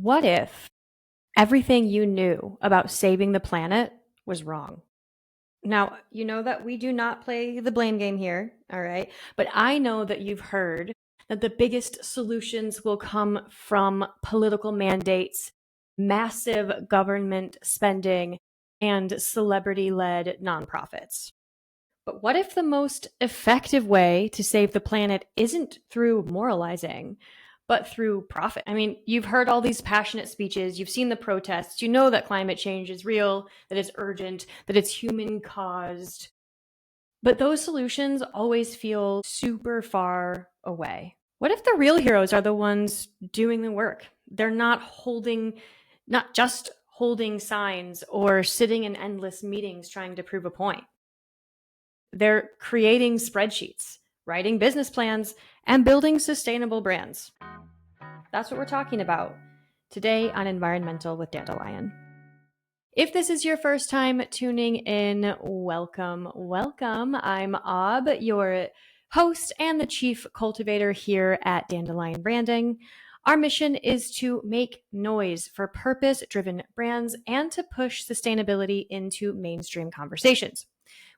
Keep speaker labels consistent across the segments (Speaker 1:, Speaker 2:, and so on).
Speaker 1: What if everything you knew about saving the planet was wrong? Now, you know that we do not play the blame game here, all right? But I know that you've heard that the biggest solutions will come from political mandates, massive government spending, and celebrity-led nonprofits. But what if the most effective way to save the planet isn't through moralizing, but through profit? I mean, you've heard all these passionate speeches, you've seen the protests, you know that climate change is real, that it's urgent, that it's human caused. But those solutions always feel super far away. What if the real heroes are the ones doing the work? They're not just holding signs or sitting in endless meetings trying to prove a point. They're creating spreadsheets, writing business plans, and building sustainable brands. That's what we're talking about today on Environmental with Dandelion. If this is your first time tuning in, welcome. I'm Ob, your host and the chief cultivator here at Dandelion Branding. Our mission is to make noise for purpose-driven brands and to push sustainability into mainstream conversations.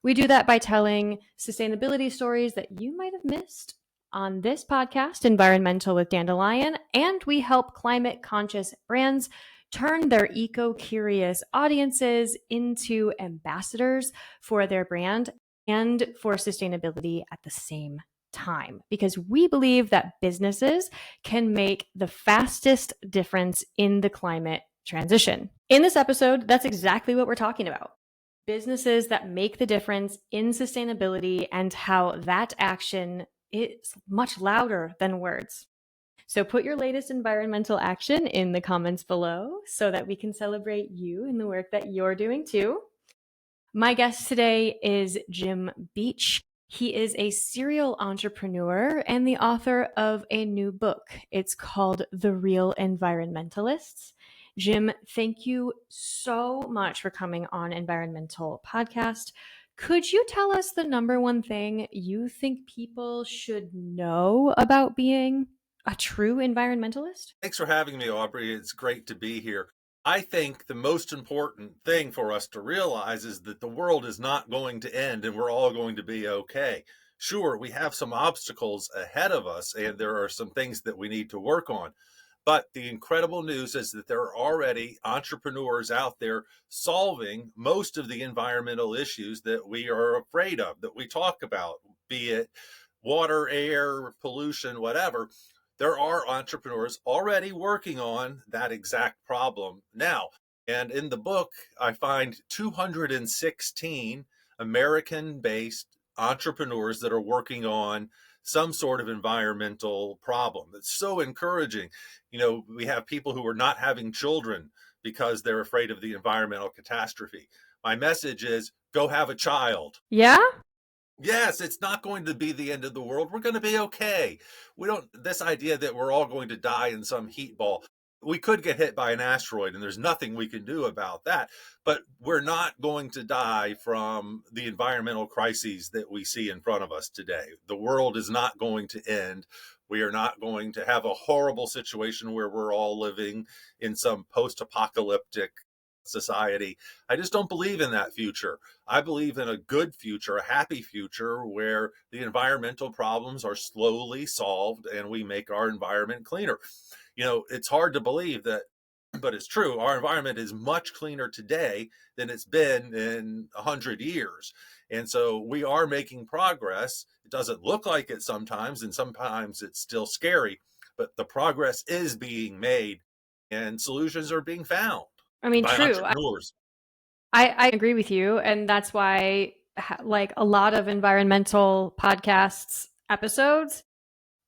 Speaker 1: We do that by telling sustainability stories that you might have missed on this podcast, Environmental with Dandelion, and we help climate-conscious brands turn their eco-curious audiences into ambassadors for their brand and for sustainability at the same time, because we believe that businesses can make the fastest difference in the climate transition. In this episode, that's exactly what we're talking about. Businesses that make the difference in sustainability and how that action is much louder than words. So put your latest environmental action in the comments below so that we can celebrate you and the work that you're doing too. My guest today is Jim Beach. He is a serial entrepreneur and the author of a new book. It's called The Real Environmentalists. Jim, thank you so much for coming on Environmental Podcast. Could you tell us the number one thing you think people should know about being a true environmentalist?
Speaker 2: Thanks for having me, Aubrey. It's great to be here. I think the most important thing for us to realize is that the world is not going to end and we're all going to be okay. Sure, we have some obstacles ahead of us and there are some things that we need to work on. But the incredible news is that there are already entrepreneurs out there solving most of the environmental issues that we are afraid of, that we talk about, be it water, air, pollution, whatever. There are entrepreneurs already working on that exact problem now. And in the book, I find 216 American-based entrepreneurs that are working on some sort of environmental problem. It's so encouraging. You know, we have people who are not having children because they're afraid of the environmental catastrophe. My message is go have a child.
Speaker 1: Yeah?
Speaker 2: Yes, it's not going to be the end of the world. We're going to be okay. This idea that we're all going to die in some heat ball. We could get hit by an asteroid and there's nothing we can do about that, but we're not going to die from the environmental crises that we see in front of us today. The world is not going to end. We are not going to have a horrible situation where we're all living in some post-apocalyptic society. I just don't believe in that future. I believe in a good future, a happy future where the environmental problems are slowly solved and we make our environment cleaner. You know, it's hard to believe that, but it's true. Our environment is much cleaner today than it's been in 100 years. And so we are making progress. It doesn't look like it sometimes, and sometimes it's still scary, but the progress is being made and solutions are being found.
Speaker 1: I mean,
Speaker 2: By
Speaker 1: true.
Speaker 2: entrepreneurs.
Speaker 1: I agree with you. And that's why, like a lot of environmental podcasts episodes,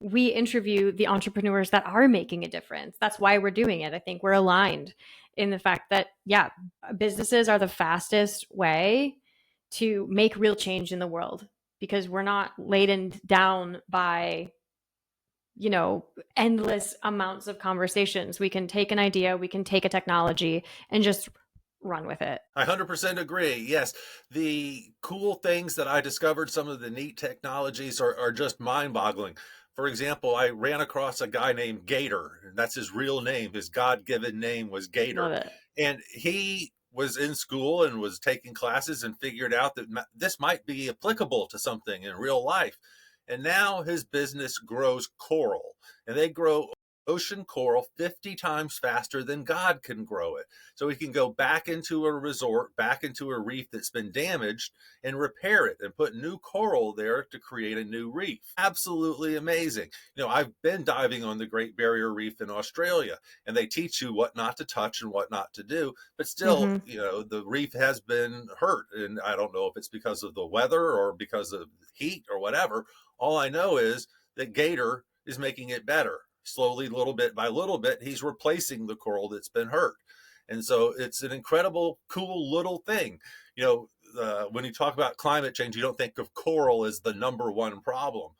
Speaker 1: we interview the entrepreneurs that are making a difference. That's why we're doing it. I think we're aligned in the fact that, yeah, businesses are the fastest way to make real change in the world because we're not laden down by, you know, endless amounts of conversations. We can take an idea, we can take a technology and just run with it.
Speaker 2: I 100% agree. Yes. The cool things that I discovered, some of the neat technologies are just mind-boggling. For example, I ran across a guy named Gator, and that's his real name. His God-given name was
Speaker 1: Love
Speaker 2: Gator.
Speaker 1: it.
Speaker 2: And he was in school and was taking classes and figured out that this might be applicable to something in real life. And now his business grows coral, and they grow ocean coral 50 times faster than God can grow it. So he can go back into a resort, back into a reef that's been damaged, and repair it and put new coral there to create a new reef. Absolutely amazing. I've been diving on the Great Barrier Reef in Australia, and they teach you what not to touch and what not to do. But still, the reef has been hurt. And I don't know if it's because of the weather or because of heat or whatever. All I know is that Gator is making it better. Slowly, little bit by little bit, he's replacing the coral that's been hurt. And so it's an incredible, cool little thing. When you talk about climate change, you don't think of coral as the number one problem.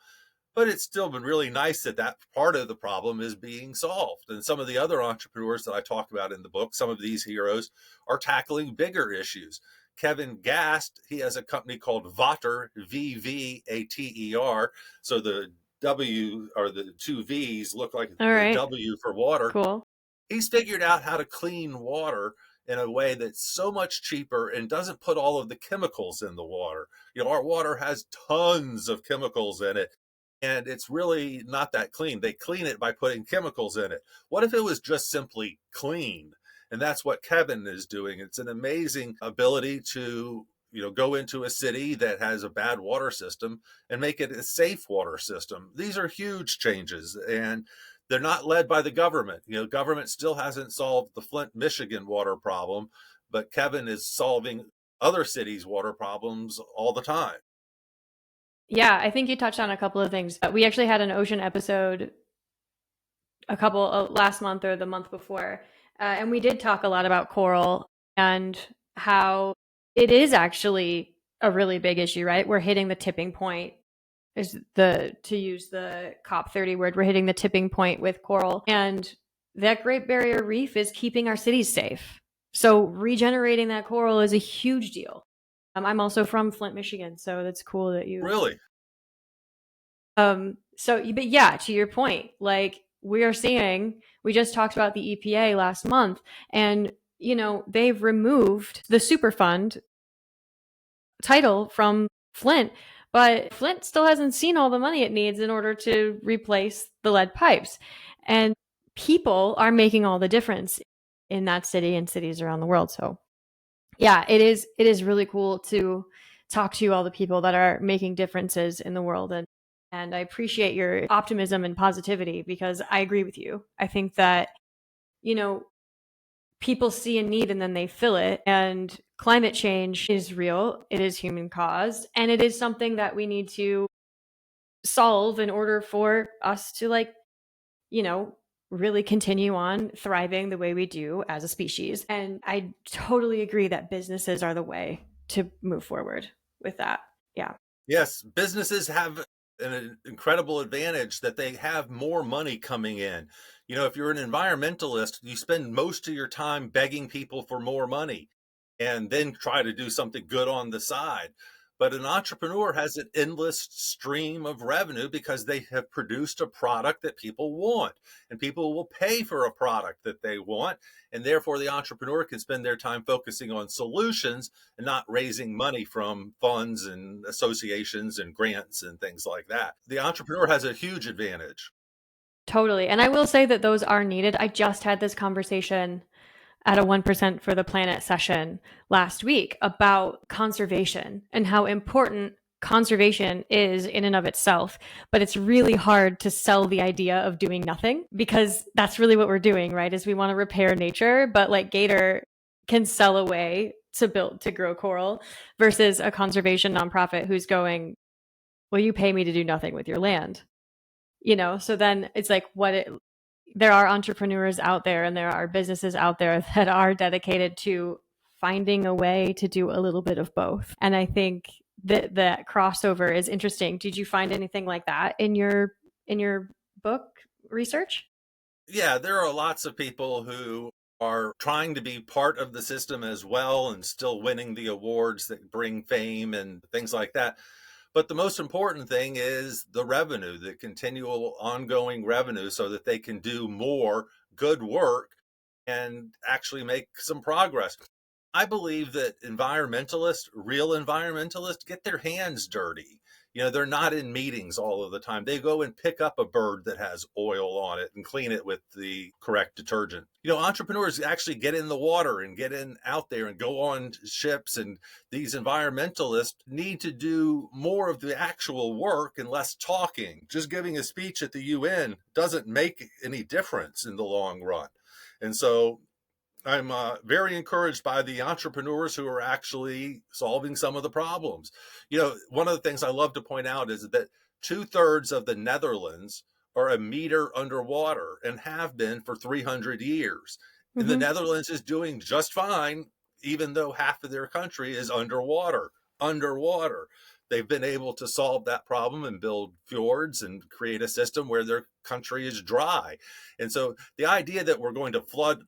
Speaker 2: But it's still been really nice that part of the problem is being solved. And some of the other entrepreneurs that I talk about in the book, some of these heroes, are tackling bigger issues. Kevin Gast, he has a company called Vater, Vvater. So the W or the two V's look like the W for water.
Speaker 1: Cool.
Speaker 2: He's figured out how to clean water in a way that's so much cheaper and doesn't put all of the chemicals in the water. Our water has tons of chemicals in it, and it's really not that clean. They clean it by putting chemicals in it. What if it was just simply clean? And that's what Kevin is doing. It's an amazing ability to go into a city that has a bad water system and make it a safe water system. These are huge changes, and they're not led by the government. Government still hasn't solved the Flint, Michigan water problem, but Kevin is solving other cities' water problems all the time.
Speaker 1: Yeah, I think you touched on a couple of things. We actually had an ocean episode last month or the month before, and we did talk a lot about coral and how it is actually a really big issue, right? We're hitting the tipping point. To use the COP30 word, we're hitting the tipping point with coral, and that Great Barrier Reef is keeping our cities safe. So regenerating that coral is a huge deal. I'm also from Flint, Michigan, so that's cool that you
Speaker 2: really.
Speaker 1: But yeah, to your point, like we just talked about the EPA last month, and they've removed the Superfund title from Flint, but Flint still hasn't seen all the money it needs in order to replace the lead pipes. And people are making all the difference in that city and cities around the world. So yeah, it is really cool to talk to all the people that are making differences in the world. And I appreciate your optimism and positivity, because I agree with you. I think that, people see a need and then they fill it. And climate change is real. It is human caused. And it is something that we need to solve in order for us to really continue on thriving the way we do as a species. And I totally agree that businesses are the way to move forward with that. Yeah.
Speaker 2: Yes, businesses have an incredible advantage that they have more money coming in. If you're an environmentalist, you spend most of your time begging people for more money and then try to do something good on the side. But an entrepreneur has an endless stream of revenue because they have produced a product that people want, and people will pay for a product that they want. And therefore, the entrepreneur can spend their time focusing on solutions and not raising money from funds and associations and grants and things like that. The entrepreneur has a huge advantage.
Speaker 1: Totally. And I will say that those are needed. I just had this conversation at a 1% for the Planet session last week about conservation and how important conservation is in and of itself. But it's really hard to sell the idea of doing nothing, because that's really what we're doing, right? Is we want to repair nature, but like Gator can sell a way to grow coral versus a conservation nonprofit who's going, well, you pay me to do nothing with your land. So then it's like there are entrepreneurs out there and there are businesses out there that are dedicated to finding a way to do a little bit of both. And I think that crossover is interesting. Did you find anything like that in your book research?
Speaker 2: Yeah, there are lots of people who are trying to be part of the system as well and still winning the awards that bring fame and things like that. But the most important thing is the revenue, the continual ongoing revenue, so that they can do more good work and actually make some progress. I believe that environmentalists, real environmentalists, get their hands dirty. They're not in meetings all of the time. They go and pick up a bird that has oil on it and clean it with the correct detergent. Entrepreneurs actually get in the water and get in out there and go on ships. And these environmentalists need to do more of the actual work and less talking. Just giving a speech at the UN doesn't make any difference in the long run. And so I'm very encouraged by the entrepreneurs who are actually solving some of the problems. One of the things I love to point out is that 2/3 of the Netherlands are a meter underwater and have been for 300 years. And the Netherlands is doing just fine, even though half of their country is underwater. They've been able to solve that problem and build fjords and create a system where their country is dry. And so the idea that we're going to flood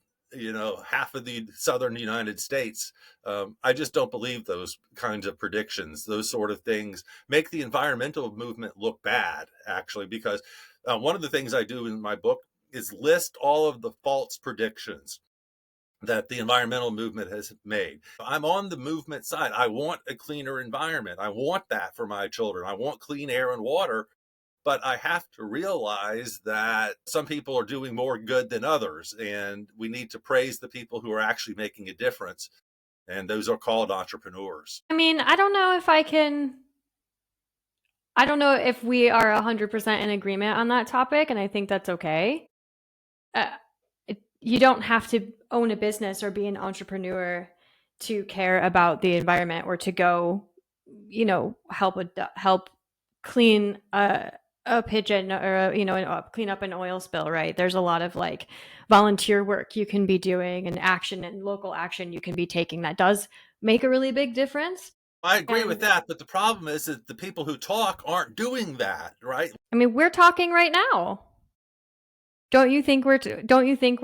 Speaker 2: half of the southern United States. I just don't believe those kinds of predictions. Those sort of things make the environmental movement look bad, actually, because one of the things I do in my book is list all of the false predictions that the environmental movement has made. I'm on the movement side. I want a cleaner environment. I want that for my children. I want clean air and water. But I have to realize that some people are doing more good than others, and we need to praise the people who are actually making a difference. And those are called entrepreneurs.
Speaker 1: I mean, I don't know if we are 100% in agreement on that topic, and I think that's okay. You don't have to own a business or be an entrepreneur to care about the environment or to go, help clean a pigeon or clean up an oil spill, right? There's a lot of volunteer work you can be doing and action and local action you can be taking that does make a really big difference.
Speaker 2: I agree with that, but the problem is that the people who talk aren't doing that, right?
Speaker 1: I mean, we're talking right now. Don't you think we're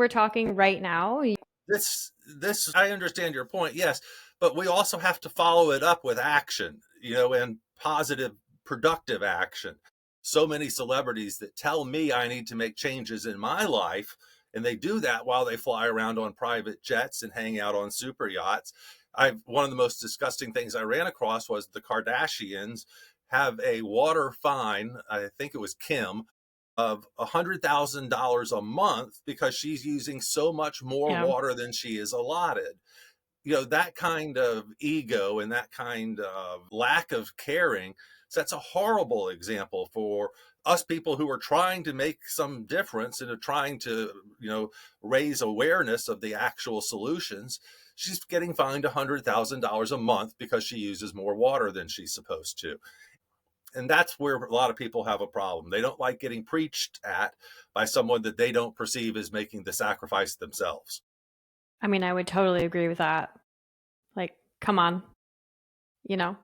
Speaker 1: talking right now?
Speaker 2: This I understand your point, yes, but we also have to follow it up with action, and positive, productive action. So many celebrities that tell me I need to make changes in my life, and they do that while they fly around on private jets and hang out on super yachts. One of the most disgusting things I ran across was the Kardashians have a water fine, I think it was Kim, of $100,000 a month because she's using so much more water than she is allotted. That kind of ego and that kind of lack of caring sets a horrible example for us people who are trying to make some difference and are trying to, raise awareness of the actual solutions. She's getting fined $100,000 a month because she uses more water than she's supposed to. And that's where a lot of people have a problem. They don't like getting preached at by someone that they don't perceive as making the sacrifice themselves.
Speaker 1: I mean, I would totally agree with that. Come on.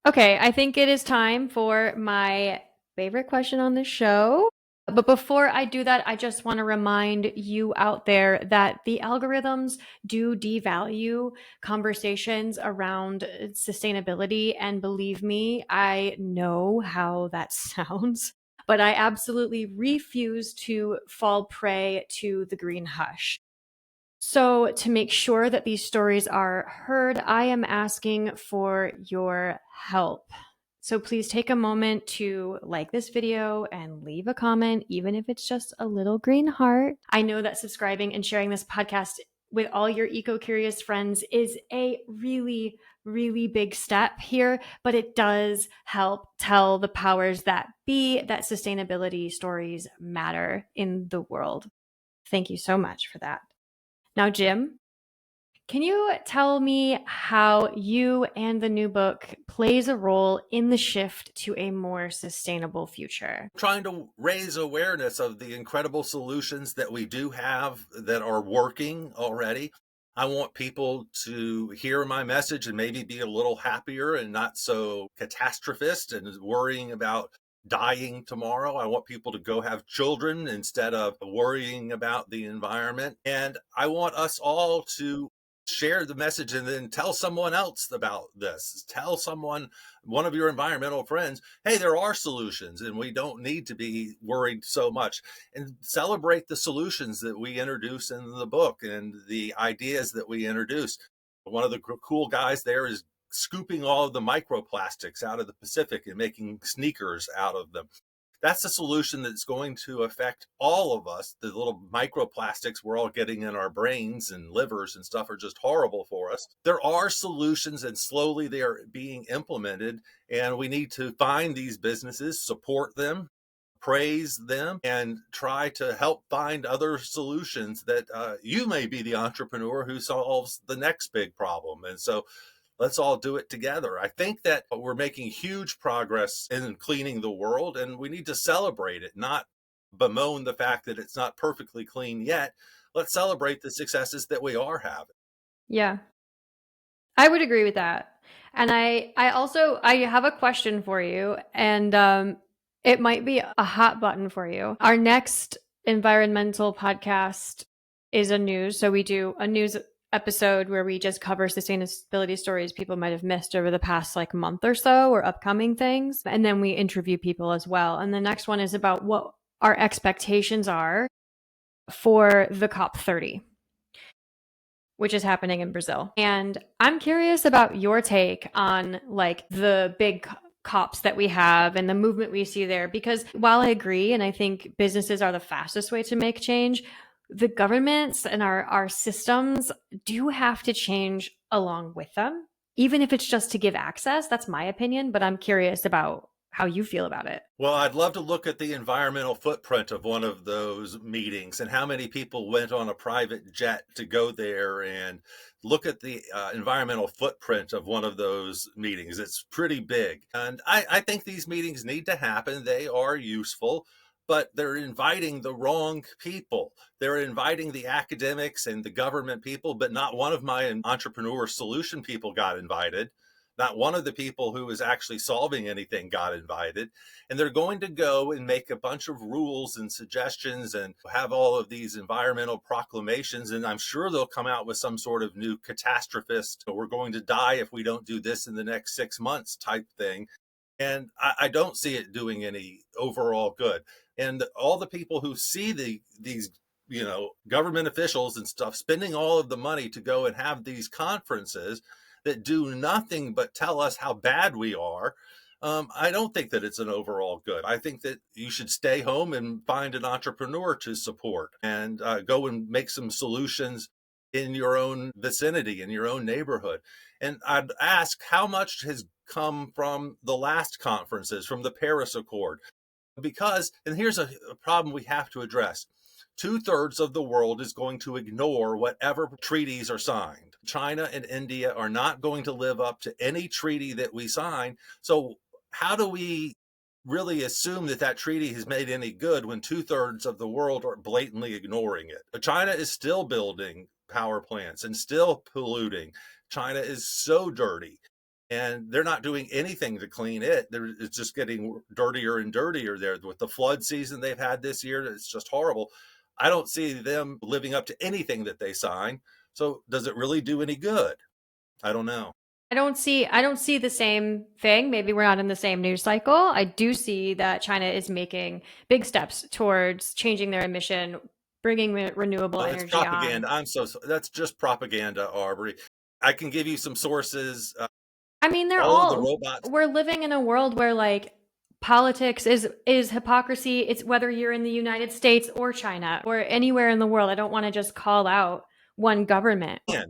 Speaker 1: Okay, I think it is time for my favorite question on the show. But before I do that, I just want to remind you out there that the algorithms do devalue conversations around sustainability. And believe me, I know how that sounds, but I absolutely refuse to fall prey to the green hush. So to make sure that these stories are heard, I am asking for your help. So please take a moment to like this video and leave a comment, even if it's just a little green heart. I know that subscribing and sharing this podcast with all your eco-curious friends is a really, really big step here, but it does help tell the powers that be that sustainability stories matter in the world. Thank you so much for that. Now, Jim, can you tell me how you and the new book plays a role in the shift to a more sustainable future?
Speaker 2: Trying to raise awareness of the incredible solutions that we do have that are working already. I want people to hear my message and maybe be a little happier and not so catastrophist and worrying about dying tomorrow. I want people to go have children instead of worrying about the environment. And I want us all to share the message and then tell someone else about this. Tell someone, one of your environmental friends, hey, there are solutions and we don't need to be worried so much. And celebrate the solutions that we introduce in the book and the ideas that we introduce. One of the cool guys there is scooping all of the microplastics out of the Pacific and making sneakers out of them. That's a solution that's going to affect all of us. The little microplastics we're all getting in our brains and livers and stuff are just horrible for us. There are solutions, and slowly they are being implemented. And we need to find these businesses, support them, praise them, and try to help find other solutions that you may be the entrepreneur who solves the next big problem. And so let's all do it together. I think that we're making huge progress in cleaning the world, and we need to celebrate it, not bemoan the fact that it's not perfectly clean yet. Let's celebrate the successes that we are having.
Speaker 1: Yeah, I would agree with that. And I have a question for you, and it might be a hot button for you. Our next environmental podcast is a news. So we do a news episode where we just cover sustainability stories people might have missed over the past like month or so, or upcoming things. And then we interview people as well. And the next one is about what our expectations are for the COP30, which is happening in Brazil. And I'm curious about your take on like the big COPs that we have and the movement we see there, because while I agree, and I think businesses are the fastest way to make change, the governments and our systems do have to change along with them, even if it's just to give access. That's my opinion, but I'm curious about how you feel about it.
Speaker 2: Well, I'd love to look at the environmental footprint of one of those meetings and how many people went on a private jet to go there, and look at the environmental footprint of one of those meetings. It's pretty big. And I think these meetings need to happen. They are useful, but they're inviting the wrong people. They're inviting the academics and the government people, but not one of my entrepreneur solution people got invited. Not one of the people who is actually solving anything got invited. And they're going to go and make a bunch of rules and suggestions and have all of these environmental proclamations. And I'm sure they'll come out with some sort of new catastrophist, we're going to die if we don't do this in the next 6 months type thing. And I don't see it doing any overall good. And all the people who see these government officials and stuff spending all of the money to go and have these conferences that do nothing but tell us how bad we are, I don't think that it's an overall good. I think that you should stay home and find an entrepreneur to support and go and make some solutions in your own vicinity, in your own neighborhood. And I'd ask, how much has come from the last conferences, from the Paris Accord? Because, and here's a problem we have to address. 2/3 of the world is going to ignore whatever treaties are signed. China and India are not going to live up to any treaty that we sign. So how do we really assume that that treaty has made any good when 2/3 of the world are blatantly ignoring it? China is still building power plants and still polluting. China is so dirty, and they're not doing anything to clean it. It's just getting dirtier and dirtier there. With the flood season they've had this year, it's just horrible. I don't see them living up to anything that they sign. So does it really do any good? I don't know.
Speaker 1: I don't see the same thing. Maybe we're not in the same news cycle. I do see that China is making big steps towards changing their emission, bringing renewable energy
Speaker 2: propaganda.
Speaker 1: on.
Speaker 2: That's just propaganda, Aubrey. I can give you some sources.
Speaker 1: I mean,
Speaker 2: the robots.
Speaker 1: We're living in a world where like politics is hypocrisy. It's whether you're in the United States or China or anywhere in the world. I don't want to just call out one government.
Speaker 2: You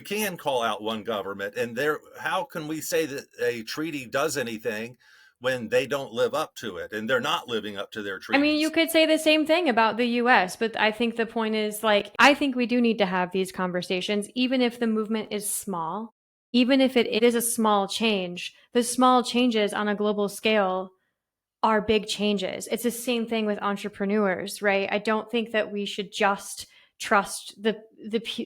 Speaker 2: can call out one government, and how can we say that a treaty does anything when they don't live up to it, and they're not living up to their treaties?
Speaker 1: I mean, you could say the same thing about the US, but I think the point is like, I think we do need to have these conversations, even if the movement is small, even if it is a small change. The small changes on a global scale are big changes. It's the same thing with entrepreneurs, right? I don't think that we should just trust the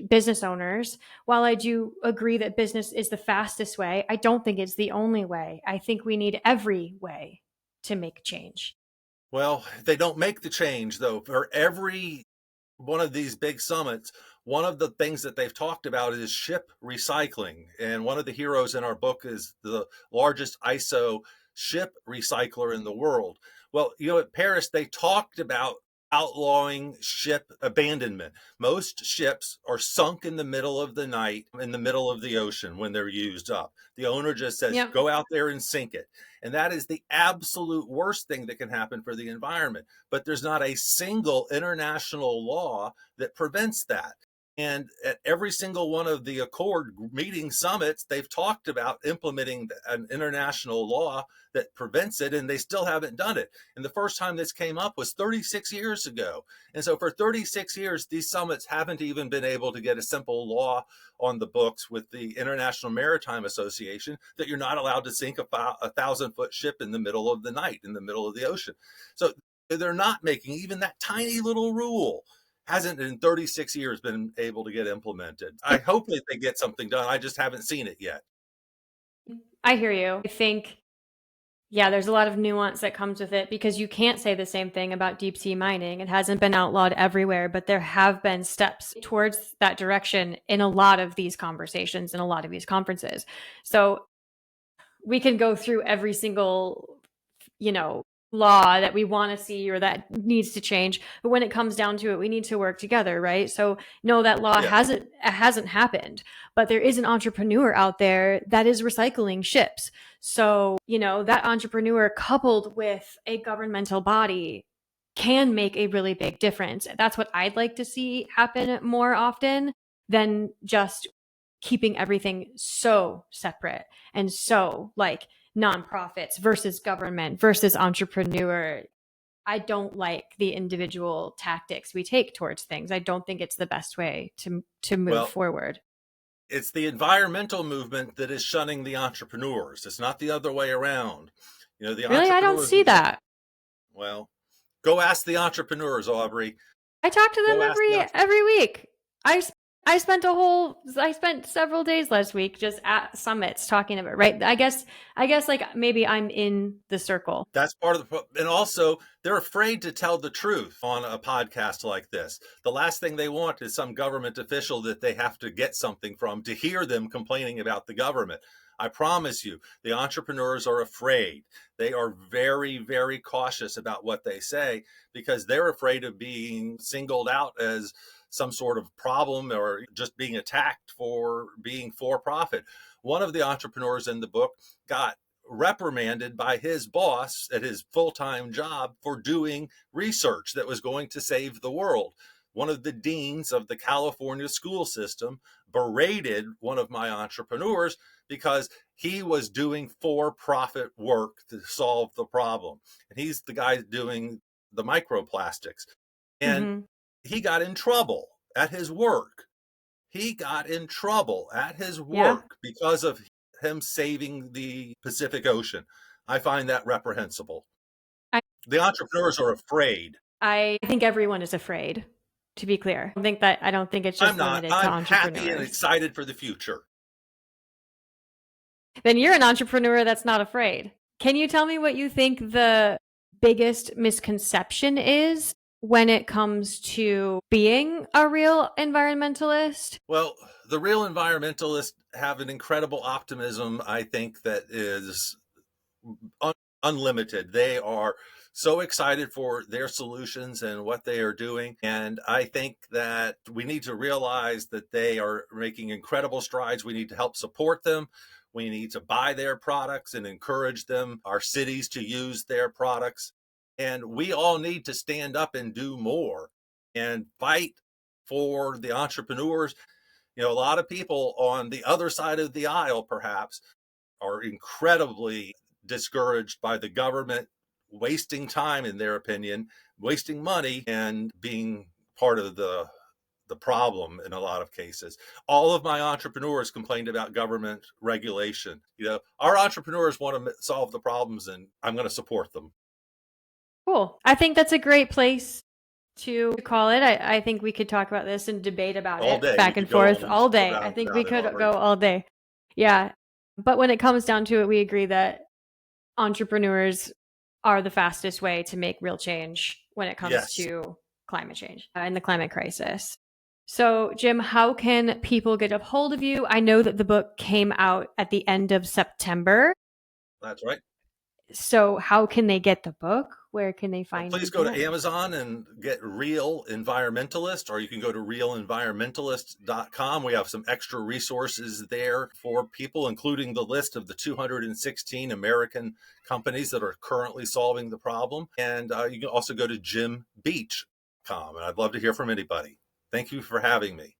Speaker 1: business owners. While I do agree that business is the fastest way, I don't think it's the only way. I think we need every way to make change.
Speaker 2: Well, they don't make the change, though. For every one of these big summits, one of the things that they've talked about is ship recycling. And one of the heroes in our book is the largest ISO ship recycler in the world. Well, at Paris, they talked about outlawing ship abandonment. Most ships are sunk in the middle of the night, in the middle of the ocean when they're used up. The owner just says,
Speaker 1: Yep.
Speaker 2: go out there and sink it. And that is the absolute worst thing that can happen for the environment. But there's not a single international law that prevents that. And at every single one of the Accord meeting summits, they've talked about implementing an international law that prevents it, and they still haven't done it. And the first time this came up was 36 years ago. And so for 36 years, these summits haven't even been able to get a simple law on the books with the International Maritime Association that you're not allowed to sink a 1,000-foot ship in the middle of the night, in the middle of the ocean. So they're not making even that tiny little rule. Hasn't in 36 years been able to get implemented. I hope that they get something done. I just haven't seen it yet.
Speaker 1: I hear you. I think, there's a lot of nuance that comes with it, because you can't say the same thing about deep sea mining. It hasn't been outlawed everywhere, but there have been steps towards that direction in a lot of these conversations and a lot of these conferences. So we can go through every single, law that we want to see or that needs to change. But when it comes down to it, we need to work together, right? So no, that law hasn't happened, but there is an entrepreneur out there that is recycling ships. So, that entrepreneur coupled with a governmental body can make a really big difference. That's what I'd like to see happen more often than just keeping everything so separate and so like nonprofits versus government versus entrepreneur. I don't like the individual tactics we take towards things. I don't think it's the best way to move forward.
Speaker 2: It's the environmental movement that is shunning the entrepreneurs. It's not the other way around.
Speaker 1: Really, I don't see that.
Speaker 2: Well, go ask the entrepreneurs, Aubrey.
Speaker 1: I talk to them every week. I spent several days last week just at summits talking about it, right? I guess like maybe I'm in the circle.
Speaker 2: That's part of the, and also they're afraid to tell the truth on a podcast like this. The last thing they want is some government official that they have to get something from to hear them complaining about the government. I promise you, the entrepreneurs are afraid. They are very, very cautious about what they say because they're afraid of being singled out as some sort of problem or just being attacked for being for profit. One of the entrepreneurs in the book got reprimanded by his boss at his full-time job for doing research that was going to save the world. One of the deans of the California school system berated one of my entrepreneurs because he was doing for-profit work to solve the problem. And he's the guy doing the microplastics. And he got in trouble at his work. Because of him saving the Pacific Ocean. I find that reprehensible. The entrepreneurs are afraid.
Speaker 1: I think everyone is afraid, to be clear. I don't think it's just limited to entrepreneurs.
Speaker 2: I'm happy and excited for the future.
Speaker 1: Then you're an entrepreneur that's not afraid. Can you tell me what you think the biggest misconception is when it comes to being a real environmentalist?
Speaker 2: Well, the real environmentalists have an incredible optimism, I think, that is unlimited. They are so excited for their solutions and what they are doing. And I think that we need to realize that they are making incredible strides. We need to help support them. We need to buy their products and encourage them, our cities, to use their products. And we all need to stand up and do more and fight for the entrepreneurs. A lot of people on the other side of the aisle, perhaps, are incredibly discouraged by the government wasting time, in their opinion, wasting money, and being part of the problem in a lot of cases. All of my entrepreneurs complained about government regulation. Our entrepreneurs want to solve the problems, and I'm going to support them.
Speaker 1: Cool. I think that's a great place to call it. I think we could talk about this and debate about
Speaker 2: all day.
Speaker 1: Back and forth all day. I think we could go all day. Yeah. But when it comes down to it, we agree that entrepreneurs are the fastest way to make real change when it comes to climate change and the climate crisis. So, Jim, how can people get a hold of you? I know that the book came out at the end of September.
Speaker 2: That's right.
Speaker 1: So how can they get the book? Where can they find
Speaker 2: Please
Speaker 1: you
Speaker 2: go to
Speaker 1: again?
Speaker 2: Amazon and get Real Environmentalist, or you can go to realenvironmentalist.com. We have some extra resources there for people, including the list of the 216 American companies that are currently solving the problem. And you can also go to jimbeach.com. And I'd love to hear from anybody. Thank you for having me.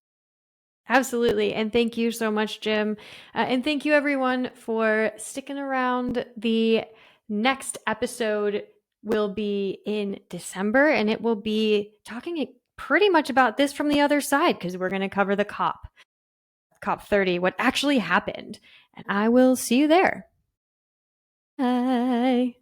Speaker 1: Absolutely. And thank you so much, Jim. And thank you, everyone, for sticking around. The next episode will be in December, and it will be talking pretty much about this from the other side, because we're going to cover the COP 30, what actually happened. And I will see you there. Bye.